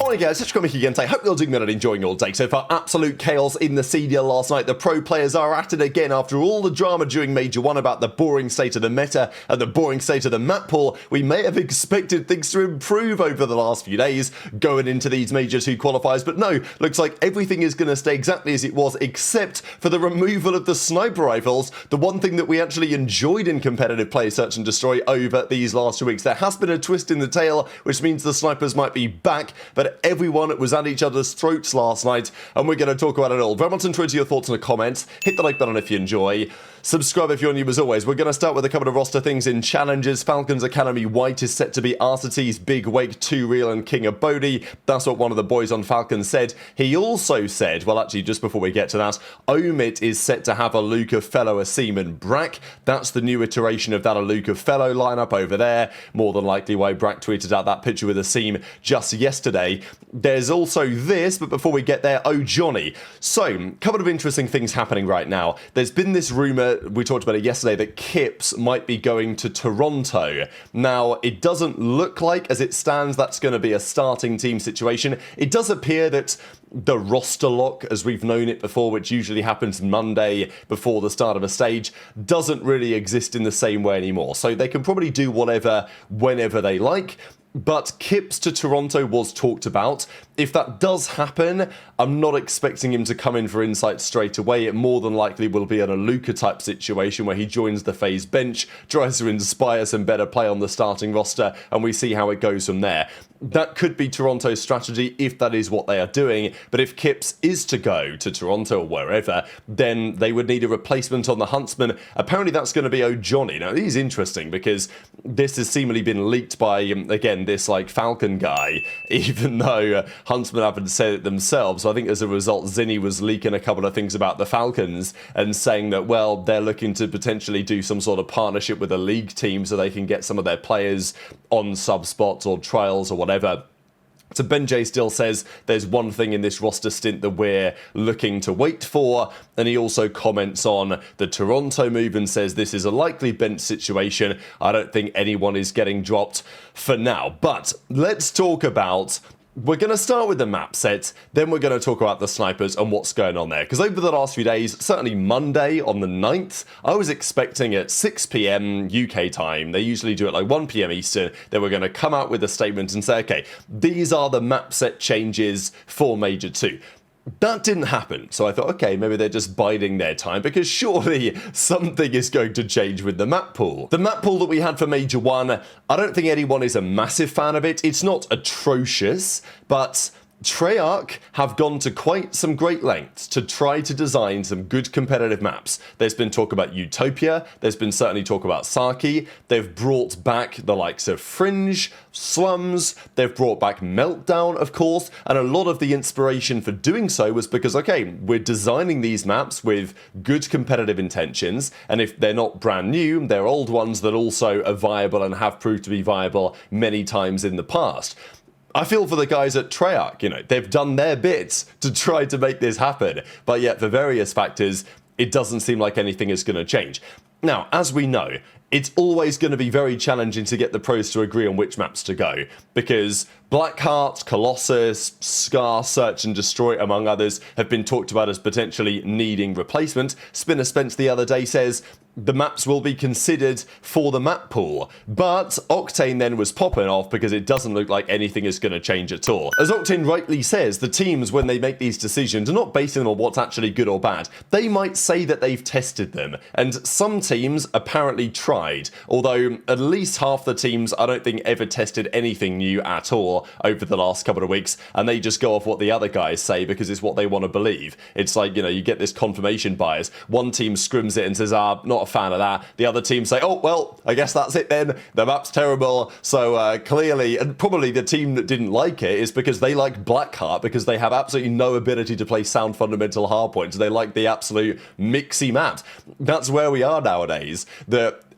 Morning guys, it's Scrappy again. I hope you're doing well and enjoying your day so far. Absolute chaos in the CDL last night. The pro players are at it again after all the drama during Major 1 about the boring state of the meta and the boring state of the map pool. We may have expected things to improve over the last few days going into these Major 2 qualifiers, but no, looks like everything is going to stay exactly as it was except for the removal of the sniper rifles, the one thing that we actually enjoyed in competitive play search and destroy over these last 2 weeks. There has been a twist in the tail, which means the snipers might be back, but everyone was at each other's throats last night, and we're going to talk about it all. Very much into your thoughts in the comments. Hit the like button if you enjoy. Subscribe if you're new as always. We're going to start with a couple of roster things in challenges. Falcons Academy White is set to be RCT's Big Wake 2 ReeaL and King of Bodhi. That's what one of the boys on Falcons said. He also said, well actually just before we get to that, Omit is set to have a Lurqxx Fellow, a Seaman Brack. That's the new iteration of that Lurqxx Fellow lineup over there. More than likely why Brack tweeted out that picture with a Seam just yesterday. There's also this, but before we get there, oh Johnny. So, a couple of interesting things happening right now. There's been this rumour, we talked about it yesterday, that Kips might be going to Toronto. Now, it doesn't look like, as it stands, that's going to be a starting team situation. It does appear that the roster lock, as we've known it before, which usually happens Monday before the start of a stage, doesn't really exist in the same way anymore. So they can probably do whatever, whenever they like. But Kips to Toronto was talked about. If that does happen, I'm not expecting him to come in for Insight straight away. It more than likely will be an Lurqxx type situation where he joins the FaZe bench, tries to inspire some better play on the starting roster, and we see how it goes from there. That could be Toronto's strategy if that is what they are doing, but if Kips is to go to Toronto or wherever, then they would need a replacement on the Huntsman. Apparently that's going to be O'Johnny. Now, this is interesting because this has seemingly been leaked by, again, this like Falcon guy, even though Huntsman haven't said it themselves. So I think as a result, Zinni was leaking a couple of things about the Falcons and saying that, well, they're looking to potentially do some sort of partnership with a league team so they can get some of their players on sub spots or trials or whatever. So Ben J still says there's one thing in this roster stint that we're looking to wait for, and he also comments on the Toronto move and says this is a likely bench situation. I don't think anyone is getting dropped for now. But let's talk about... We're going to start with the map set, then we're going to talk about the snipers and what's going on there. Because over the last few days, certainly Monday on the 9th, I was expecting at 6 PM UK time, they usually do it like 1 PM Eastern, they were going to come out with a statement and say, okay, these are the map set changes for Major 2. That didn't happen, so I thought, okay, maybe they're just biding their time, because surely something is going to change with the map pool. The map pool that we had for Major 1, I don't think anyone is a massive fan of it. It's not atrocious, but Treyarch have gone to quite some great lengths to try to design some good competitive maps. There's been talk about Utopia, there's been certainly talk about Saki, they've brought back the likes of Fringe, Slums, they've brought back Meltdown, of course, and a lot of the inspiration for doing so was because, okay, we're designing these maps with good competitive intentions, and if they're not brand new, they're old ones that also are viable and have proved to be viable many times in the past. I feel for the guys at Treyarch, you know, they've done their bits to try to make this happen, but yet for various factors, it doesn't seem like anything is going to change. Now, as we know, it's always going to be very challenging to get the pros to agree on which maps to go, because Blackheart, Colossus, Scar, Search and Destroy, among others, have been talked about as potentially needing replacement. Spinner Spence the other day says the maps will be considered for the map pool, but Octane then was popping off because it doesn't look like anything is going to change at all. As Octane rightly says, the teams, when they make these decisions, are not basing them on what's actually good or bad. They might say that they've tested them, and some teams apparently tried, although at least half the teams I don't think ever tested anything new at all over the last couple of weeks, and they just go off what the other guys say because it's what they want to believe. It's like, you know, you get this confirmation bias. One team scrims it and says, not a fan of that. The other team say, oh, well, I guess that's it then. The map's terrible. So clearly, and probably the team that didn't like it is because they like Blackheart, because they have absolutely no ability to play sound fundamental hardpoints. They like the absolute mixy maps. That's where we are nowadays.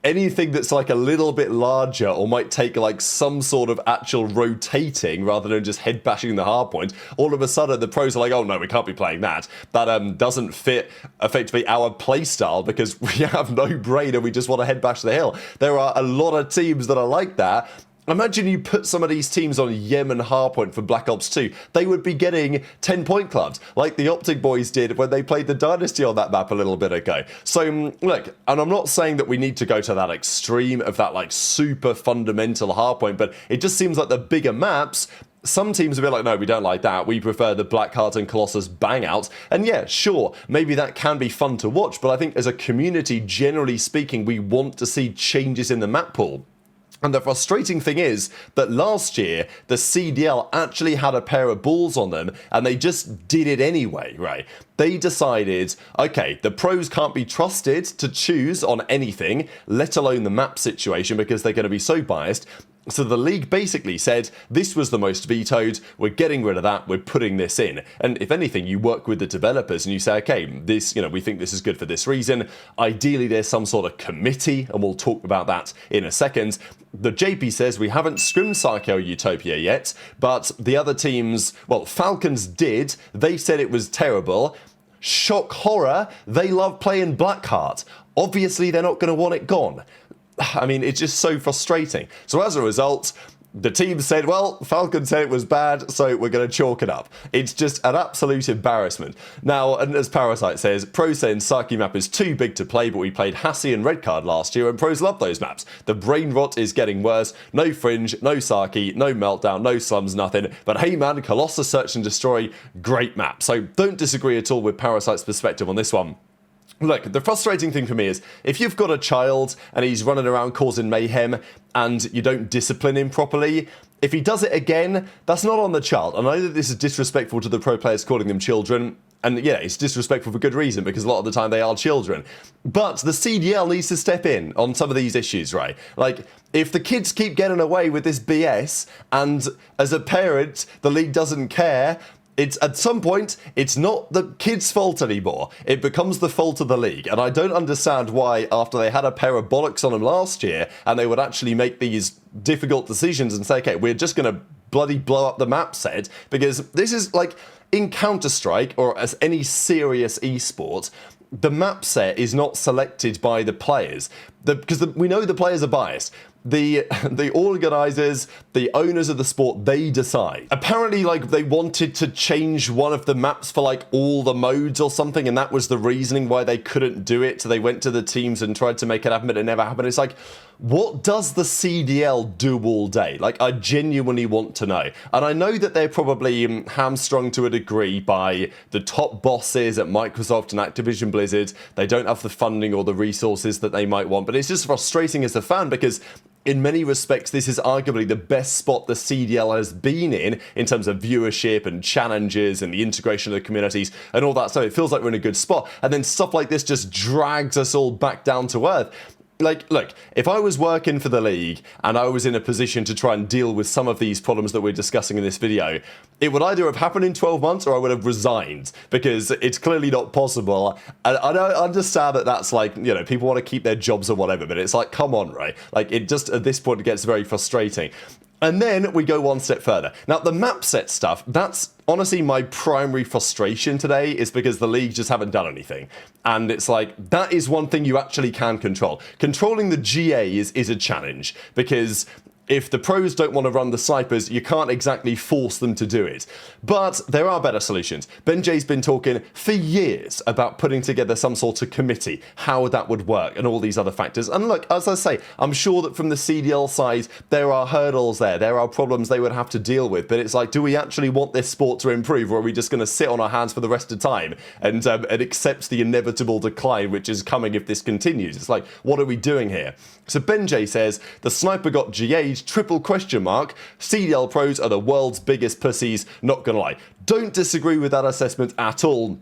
Anything that's like a little bit larger or might take like some sort of actual rotating rather than just head bashing the hardpoint, all of a sudden the pros are like, oh no, we can't be playing that. That doesn't fit effectively our playstyle because we have no brain and we just want to head bash the hill. There are a lot of teams that are like that. Imagine you put some of these teams on Yemen Hardpoint for Black Ops 2. They would be getting 10-point clubs, like the OpTic boys did when they played the Dynasty on that map a little bit ago. So, look, and I'm not saying that we need to go to that extreme of that, like, super fundamental hardpoint, but it just seems like the bigger maps, some teams will be like, no, we don't like that. We prefer the Blackheart and Colossus bang out. And yeah, sure, maybe that can be fun to watch, but I think as a community, generally speaking, we want to see changes in the map pool. And the frustrating thing is that last year, the CDL actually had a pair of balls on them, and they just did it anyway, right? They decided, okay, the pros can't be trusted to choose on anything, let alone the map situation, because they're going to be so biased. So the league basically said, this was the most vetoed, we're getting rid of that, we're putting this in. And if anything, you work with the developers and you say, okay, this, we think this is good for this reason. Ideally, there's some sort of committee, and we'll talk about that in a second. The JP says we haven't scrimmed Psycho Utopia yet, but the other teams, well, Falcons did. They said it was terrible. Shock horror, they love playing Blackheart. Obviously, they're not going to want it gone. I mean, it's just so frustrating. So as a result, the team said, well, Falcon said it was bad, so we're going to chalk it up. It's just an absolute embarrassment. Now, and as Parasite says, pros saying Psyche map is too big to play, but we played Hassie and Red Card last year, and pros love those maps. The brain rot is getting worse. No Fringe, no Psyche, no Meltdown, no Slums, nothing. But hey man, Colossus Search and Destroy, great map. So don't disagree at all with Parasite's perspective on this one. Look, the frustrating thing for me is, if you've got a child and he's running around causing mayhem and you don't discipline him properly, if he does it again, that's not on the child. I know that this is disrespectful to the pro players calling them children, and yeah, it's disrespectful for good reason, because a lot of the time they are children. But the CDL needs to step in on some of these issues, right? Like, if the kids keep getting away with this BS, and as a parent, the league doesn't care, it's at some point, it's not the kids' fault anymore. It becomes the fault of the league. And I don't understand why, after they had a pair of bollocks on them last year, and they would actually make these difficult decisions and say, okay, we're just going to bloody blow up the map set, because this is like in Counter-Strike or as any serious esport, the map set is not selected by the players, because we know the players are biased. The organisers, the owners of the sport, they decide. Apparently, like, they wanted to change one of the maps for, like, all the modes or something, and that was the reasoning why they couldn't do it. So they went to the teams and tried to make it happen, but it never happened. It's like, what does the CDL do all day? Like, I genuinely want to know. And I know that they're probably hamstrung to a degree by the top bosses at Microsoft and Activision Blizzard. They don't have the funding or the resources that they might want, but it's just frustrating as a fan, because in many respects, this is arguably the best spot the CDL has been in terms of viewership and challenges and the integration of the communities and all that. So it feels like we're in a good spot. And then stuff like this just drags us all back down to earth. Like, look, if I was working for the league and I was in a position to try and deal with some of these problems that we're discussing in this video, it would either have happened in 12 months or I would have resigned, because it's clearly not possible. And I don't understand that that's like, people want to keep their jobs or whatever, but it's like, come on, right? Like, it just, at this point, it gets very frustrating. And then we go one step further. Now, the map set stuff, that's honestly my primary frustration today, is because the league just haven't done anything. And it's like, that is one thing you actually can control. Controlling the GAs is a challenge, because if the pros don't want to run the snipers, you can't exactly force them to do it. But there are better solutions. BenJ's been talking for years about putting together some sort of committee, how that would work, and all these other factors. And look, as I say, I'm sure that from the CDL side, there are hurdles there are problems they would have to deal with. But it's like, do we actually want this sport to improve, or are we just going to sit on our hands for the rest of the time and accept the inevitable decline which is coming if this continues? It's like, what are we doing here? So BenJ says, the sniper got GA'd, triple question mark. CDL pros are the world's biggest pussies, not gonna lie. Don't disagree with that assessment at all.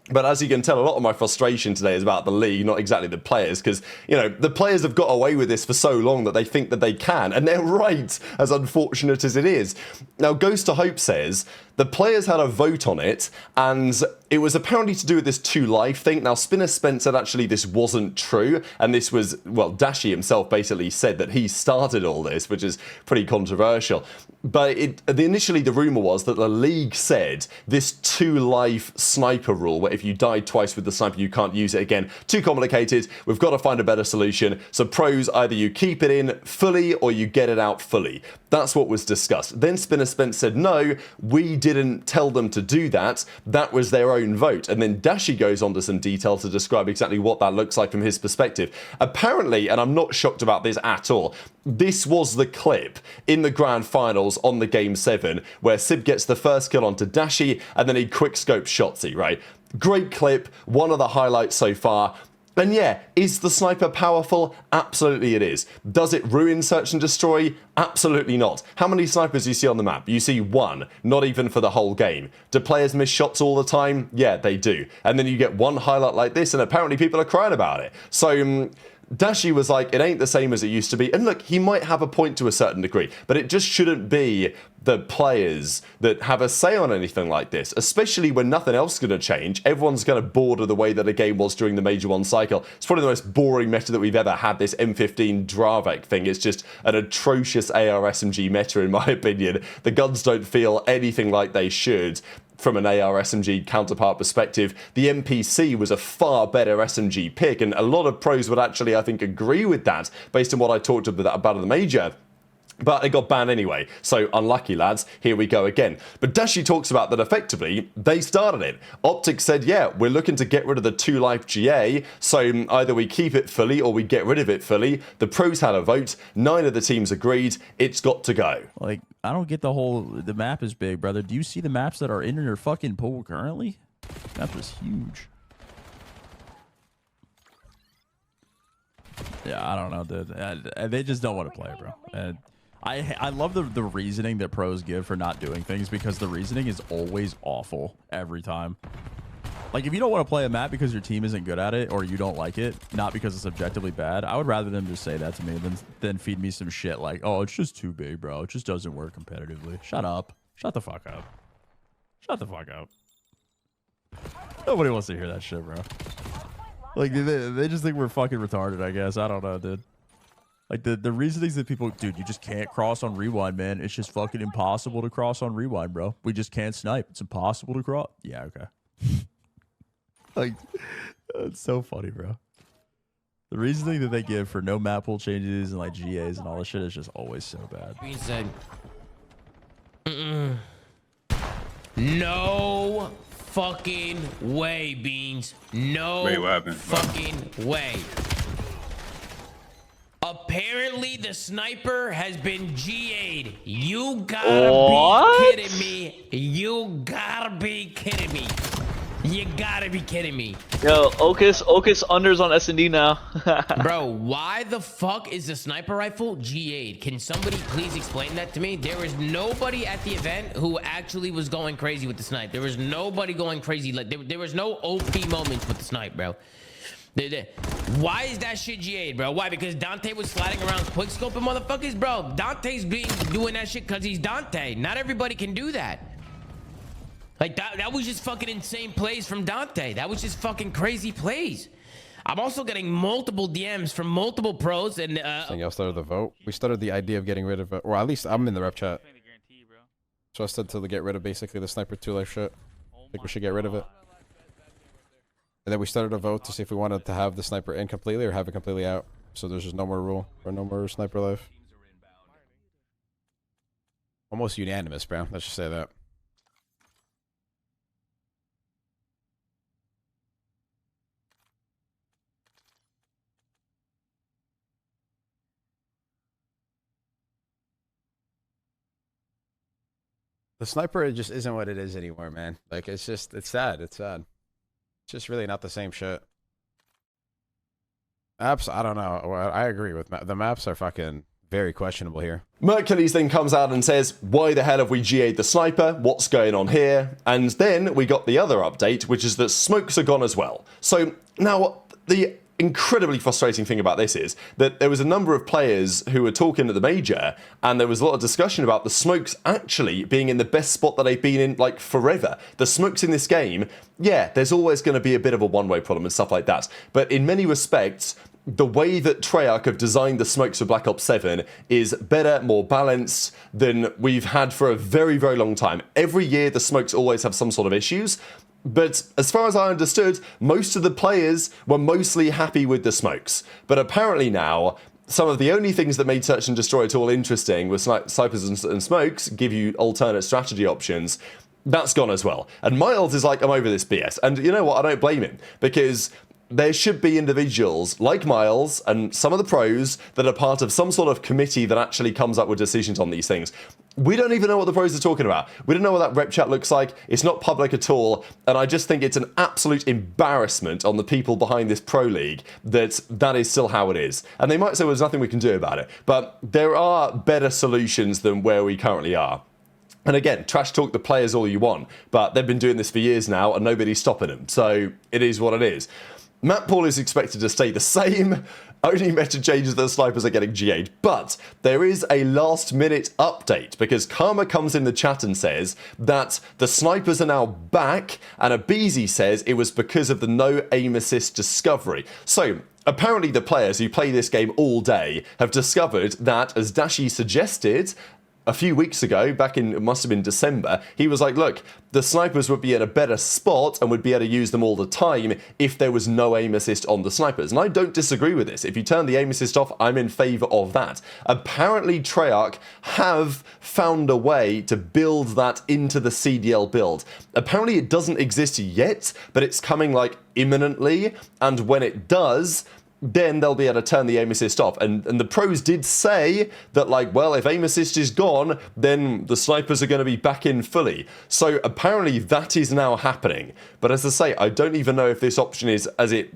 But as you can tell, a lot of my frustration today is about the league, not exactly the players, because, the players have got away with this for so long that they think that they can, and they're right, as unfortunate as it is. Now, Ghost to Hope says, the players had a vote on it, and it was apparently to do with this 2 Live thing. Now, Spinner Spence said actually this wasn't true, and this was, well, Dashy himself basically said that he started all this, which is pretty controversial. But initially the rumour was that the league said this 2 Live sniper rule, where if you died twice with the sniper, you can't use it again. Too complicated. We've got to find a better solution. So pros, either you keep it in fully or you get it out fully. That's what was discussed. Then Spinner Spence said, no, we didn't tell them to do that. That was their own vote. And then Dashy goes on to some detail to describe exactly what that looks like from his perspective. Apparently, and I'm not shocked about this at all, this was the clip in the grand finals on the Game 7 where Sib gets the first kill onto Dashy and then he quickscopes Shotzzy, right? Great clip, one of the highlights so far. And yeah, is the sniper powerful? Absolutely it is. Does it ruin search and destroy? Absolutely not. How many snipers do you see on the map? You see one, not even for the whole game. Do players miss shots all the time? Yeah, they do. And then you get one highlight like this and apparently people are crying about it. So Dashy was like, it ain't the same as it used to be. And look, he might have a point to a certain degree, but it just shouldn't be the players that have a say on anything like this, especially when nothing else is going to change. Everyone's kind of bored of the way that the game was during the Major 1 cycle. It's probably the most boring meta that we've ever had, this M15 Drazah thing. It's just an atrocious AR SMG meta, in my opinion. The guns don't feel anything like they should. From an AR SMG counterpart perspective, the MPC was a far better SMG pick, and a lot of pros would actually, I think, agree with that based on what I talked about in the Major. But it got banned anyway, so unlucky lads, here we go again. But Dashy talks about that effectively, they started it. OpTic said, yeah, we're looking to get rid of the 2-life GA, so either we keep it fully or we get rid of it fully. The pros had a vote, 9 of the teams agreed, it's got to go. Like, I don't get the map is big, brother. Do you see the maps that are in your fucking pool currently? That was huge. Yeah, I don't know, dude. They just don't want to play, bro. And I love the reasoning that pros give for not doing things, because the reasoning is always awful every time. Like, if you don't want to play a map because your team isn't good at it or you don't like it, not because it's objectively bad, I would rather them just say that to me than feed me some shit like, oh, it's just too big, bro. It just doesn't work competitively. Shut up. Shut the fuck up. Shut the fuck up. Nobody wants to hear that shit, bro. Like, they just think we're fucking retarded, I guess. I don't know, dude. Like, the reasonings that people... Dude, you just can't cross on rewind, man. It's just fucking impossible to cross on rewind, bro. We just can't snipe. It's impossible to cross. Yeah, okay. Like, it's so funny, bro. The reasoning that they give for no map pool changes and, like, GAs and all this shit is just always so bad. Beans said... No fucking way, Beans. No Wait, what happened? Fucking way. Apparently, the sniper has been GA'd. You gotta be kidding me. You gotta be kidding me. You gotta be kidding me. Yo, Ocus unders on S&D now. Bro, why the fuck is the sniper rifle GA'd? Can somebody please explain that to me? There was nobody at the event who actually was going crazy with the snipe. There was nobody going crazy. Like, there was no OP moments with the snipe, bro. Why is that shit GA'd, bro? Why? Because Dante was sliding around quickscoping motherfuckers? Bro, Dante's doing that shit because he's Dante. Not everybody can do that. Like, that was just fucking insane plays from Dante. That was just fucking crazy plays. I'm also getting multiple DMs from multiple pros and... Y'all started the vote. We started the idea of getting rid of it. Or at least I'm in the rep chat. So I said to get rid of basically the sniper 2-life shit. I think we should get rid of it. And then we started a vote to see if we wanted to have the sniper in completely or have it completely out. So there's just no more rule or no more sniper life. Almost unanimous, bro. Let's just say that. The sniper just isn't what it is anymore, man. Like, it's just, it's sad. It's sad. It's just really not the same shit. Maps, I don't know. I agree with the maps are fucking very questionable here. Mercules then comes out and says, why the hell have we GA'd the sniper? What's going on here? And then we got the other update, which is that smokes are gone as well. So now the incredibly frustrating thing about this is that there was a number of players who were talking at the Major, and there was a lot of discussion about the smokes actually being in the best spot that they've been in like forever. The smokes in this game, yeah, there's always going to be a bit of a one-way problem and stuff like that, but in many respects, the way that Treyarch have designed the smokes for Black Ops 7 is better, more balanced than we've had for a very, very long time. Every year, the smokes always have some sort of issues. But as far as I understood, most of the players were mostly happy with the smokes. But apparently now, some of the only things that made Search and Destroy at all interesting were snipers and smokes, give you alternate strategy options. That's gone as well. And Miles is like, I'm over this BS. And you know what? I don't blame him, because there should be individuals like Miles and some of the pros that are part of some sort of committee that actually comes up with decisions on these things. We don't even know what the pros are talking about. We don't know what that rep chat looks like. It's not public at all. And I just think it's an absolute embarrassment on the people behind this pro league that that is still how it is. And they might say, well, there's nothing we can do about it. But there are better solutions than where we currently are. And again, trash talk the players all you want, but they've been doing this for years now and nobody's stopping them. So it is what it is. Map pool is expected to stay the same. Only meta changes that snipers are getting GA'd. But there is a last minute update because Karma comes in the chat and says that the snipers are now back, and aBeZy says it was because of the no aim assist discovery. So apparently the players who play this game all day have discovered that, as Dashy suggested a few weeks ago, back in, it must have been December, he was like, look, the snipers would be in a better spot and would be able to use them all the time if there was no aim assist on the snipers. And I don't disagree with this. If you turn the aim assist off, I'm in favor of that. Apparently, Treyarch have found a way to build that into the CDL build. Apparently, it doesn't exist yet, but it's coming like imminently. And when it does, then they'll be able to turn the aim assist off. And the pros did say that, like, well, if aim assist is gone, then the snipers are going to be back in fully. So apparently that is now happening. But as I say, I don't even know if this option is as it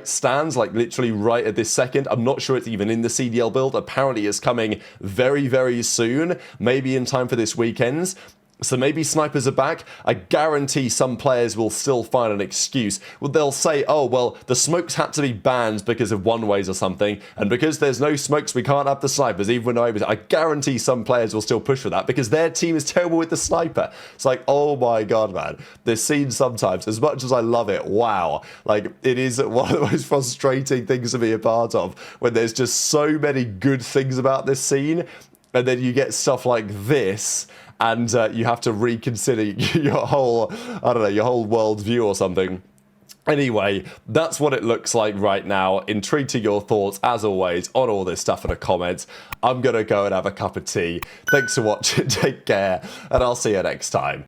stands, like literally right at this second. I'm not sure it's even in the CDL build. Apparently it's coming very, very soon, maybe in time for this weekend. So maybe snipers are back. I guarantee some players will still find an excuse. Well, they'll say, oh, well, the smokes had to be banned because of one-ways or something, and because there's no smokes, we can't have the snipers, even when no aim. I guarantee some players will still push for that because their team is terrible with the sniper. It's like, oh my god, man. This scene sometimes, as much as I love it, wow. Like, it is one of the most frustrating things to be a part of, when there's just so many good things about this scene, and then you get stuff like this, and you have to reconsider your whole, I don't know, your whole worldview or something. Anyway, that's what it looks like right now. Intrigued to your thoughts, as always, on all this stuff in the comments. I'm going to go and have a cup of tea. Thanks for watching, take care, and I'll see you next time.